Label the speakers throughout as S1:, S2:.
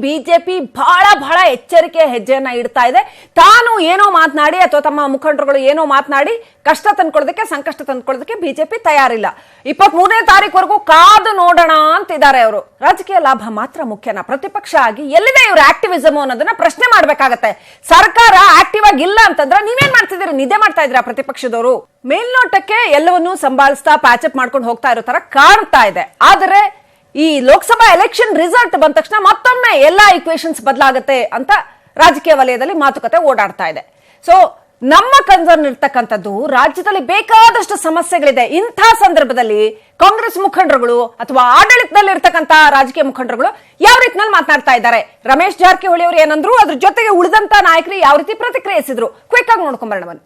S1: BJP ಬಹಳ ಎಚ್ಚರಿಕೆ ಹೆಜ್ಜೆಯನ್ನ ಇಡ್ತಾ ಇದೆ. ತಾನು ಏನೋ ಮಾತನಾಡಿ ಅಥವಾ ತಮ್ಮ ಮುಖಂಡರುಗಳು ಏನೋ ಮಾತನಾಡಿ ಕಷ್ಟ ತಂದ್ಕೊಳ್ಳೋದಕ್ಕೆ, ಸಂಕಷ್ಟ ತಂದ್ಕೊಳ್ಳೋದಕ್ಕೆ ಬಿಜೆಪಿ ತಯಾರಿಲ್ಲ. 23ನೇ ತಾರೀಕುವರೆಗೂ ಕಾದು ನೋಡೋಣ ಅಂತಿದ್ದಾರೆ ಅವರು. ರಾಜಕೀಯ ಲಾಭ ಮಾತ್ರ ಮುಖ್ಯನಾ? ಪ್ರತಿಪಕ್ಷ ಆಗಿ ಎಲ್ಲಿದೆ ಇವ್ರ ಆಕ್ಟಿವಿಸಮ್ ಅನ್ನೋದನ್ನ ಪ್ರಶ್ನೆ ಮಾಡ್ಬೇಕಾಗತ್ತೆ. ಸರ್ಕಾರ ಆಕ್ಟಿವ್ ಆಗಿ ಇಲ್ಲ ಅಂತಂದ್ರೆ ನೀವೇನ್ ಮಾಡ್ತಿದ್ದೀರಿ? ನಿದ್ದೆ ಮಾಡ್ತಾ ಇದ್ದೀರಾ ಪ್ರತಿಪಕ್ಷದವರು? ಮೇಲ್ನೋಟಕ್ಕೆ ಎಲ್ಲವನ್ನೂ ಸಂಭಾಳಿಸ್ತಾ ಪ್ಯಾಚಪ್ ಮಾಡ್ಕೊಂಡು ಹೋಗ್ತಾ ಇರೋ ತರ ಕಾಣ್ತಾ ಇದೆ. ಆದರೆ ಈ ಲೋಕಸಭಾ ಎಲೆಕ್ಷನ್ ರಿಸಲ್ಟ್ ಬಂದ ತಕ್ಷಣ ಮತ್ತೊಮ್ಮೆ ಎಲ್ಲಾ ಈಕ್ವೇಷನ್ಸ್ ಬದಲಾಗುತ್ತೆ ಅಂತ ರಾಜಕೀಯ ವಲಯದಲ್ಲಿ ಮಾತುಕತೆ ಓಡಾಡ್ತಾ ಇದೆ. ಸೊ ನಮ್ಮ ಕನ್ಸರ್ನ್ ಇರ್ತಕ್ಕಂಥದ್ದು, ರಾಜ್ಯದಲ್ಲಿ ಬೇಕಾದಷ್ಟು ಸಮಸ್ಯೆಗಳಿದೆ. ಇಂಥ ಸಂದರ್ಭದಲ್ಲಿ ಕಾಂಗ್ರೆಸ್ ಮುಖಂಡರುಗಳು ಅಥವಾ ಆಡಳಿತದಲ್ಲಿ ಇರ್ತಕ್ಕಂಥ ರಾಜಕೀಯ ಮುಖಂಡರುಗಳು ಯಾವ ರೀತಿಯಲ್ಲಿ ಮಾತನಾಡ್ತಾ ಇದ್ದಾರೆ? ರಮೇಶ್ ಜಾರಕಿಹೊಳಿ ಅವರು ಏನಂದ್ರು, ಅದ್ರ ಜೊತೆಗೆ ಉಳಿದಂತ ನಾಯಕರು ಯಾವ ರೀತಿ ಪ್ರತಿಕ್ರಿಯಿಸಿದ್ರು? ಕ್ವಿಕ್ ಆಗಿ ನೋಡ್ಕೊಂಬರೋಣ ಬನ್ನಿ.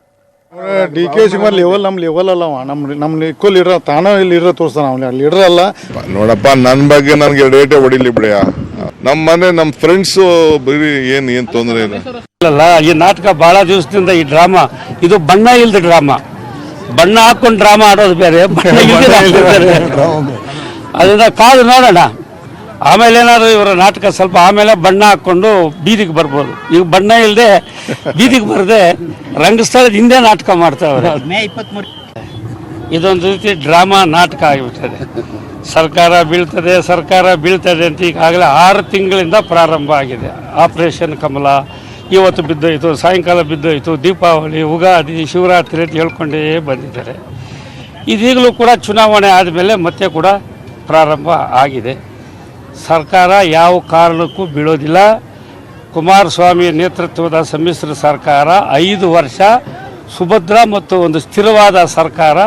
S2: DK ಶಿವಕುಮಾರ್ ಲೆವೆಲ್ ನಮ್ಮ ಲೆವೆಲ್ ಅಲ್ಲವ, ನಮ್ಮ ಈಕ್ವಲ್ ಇರೋ ತಾನ ಇಲ್ಲಿ ಇರೋ ತೋರಿಸ್ತಾನ. ಅವ್ನು ಅಲ್ಲಿ ಲೀಡರ್ ಅಲ್ಲ.
S3: ನೋಡಪ್ಪ, ನನ್ನ ಬಗ್ಗೆ ನನಗೆ ರೇಟೇ ಹೊಡಿಲಿ ಬಿಡಿಯ. ನಮ್ಮ ಮನೆ ನಮ್ಮ ಫ್ರೆಂಡ್ಸ್ ಬರೀ ಏನ್ ತೊಂದರೆ ಇಲ್ಲ.
S4: ಈ ನಾಟಕ ಬಹಳ ದಿವಸದಿಂದ ಈ ಡ್ರಾಮಾ ಇದು ಬಣ್ಣ ಇಲ್ದ ಡ್ರಾಮಾ. ಬಣ್ಣ ಹಾಕೊಂಡು ಡ್ರಾಮಾ ಆಡೋದು ಬೇರೆ, ಅದನ್ನ ಕಾದು ನೋಡೋಣ. ಆಮೇಲೆ ಏನಾದ್ರು ಇವರ ನಾಟಕ ಸ್ವಲ್ಪ ಆಮೇಲೆ ಬಣ್ಣ ಹಾಕೊಂಡು ಬೀದಿಗೆ ಬರ್ಬೋದು. ಈಗ ಬಣ್ಣ ಇಲ್ಲದೆ ಬೀದಿಗೆ ಬರದೆ ರಂಗಸ್ಥಳದ ಹಿಂದೆ ನಾಟಕ ಮಾಡ್ತಾವ್ರೆ. ಇದೊಂದು ರೀತಿ ಡ್ರಾಮಾ ನಾಟಕ ಆಗಿಬಿಡ್ತದೆ. ಸರ್ಕಾರ ಬೀಳ್ತದೆ ಅಂತ ಈಗಾಗಲೇ 6 ತಿಂಗಳಿಂದ ಪ್ರಾರಂಭ ಆಗಿದೆ. ಆಪರೇಷನ್ ಕಮಲ ಇವತ್ತು ಬಿದ್ದೋಯ್ತು, ಸಾಯಂಕಾಲ ಬಿದ್ದೋಯ್ತು, ದೀಪಾವಳಿ, ಉಗಾದಿ, ಶಿವರಾತ್ರಿ ಅಂತ ಹೇಳ್ಕೊಂಡೇ ಬಂದಿದ್ದಾರೆ. ಇದೀಗಲೂ ಕೂಡ ಚುನಾವಣೆ ಆದಮೇಲೆ ಮತ್ತೆ ಕೂಡ ಪ್ರಾರಂಭ ಆಗಿದೆ. ಸರ್ಕಾರ ಯಾವ ಕಾರಣಕ್ಕೂ ಬೀಳೋದಿಲ್ಲ. ಕುಮಾರಸ್ವಾಮಿ ನೇತೃತ್ವದ ಸಮ್ಮಿಶ್ರ ಸರ್ಕಾರ 5 ವರ್ಷ ಸುಭದ್ರ ಮತ್ತು ಒಂದು ಸ್ಥಿರವಾದ ಸರ್ಕಾರ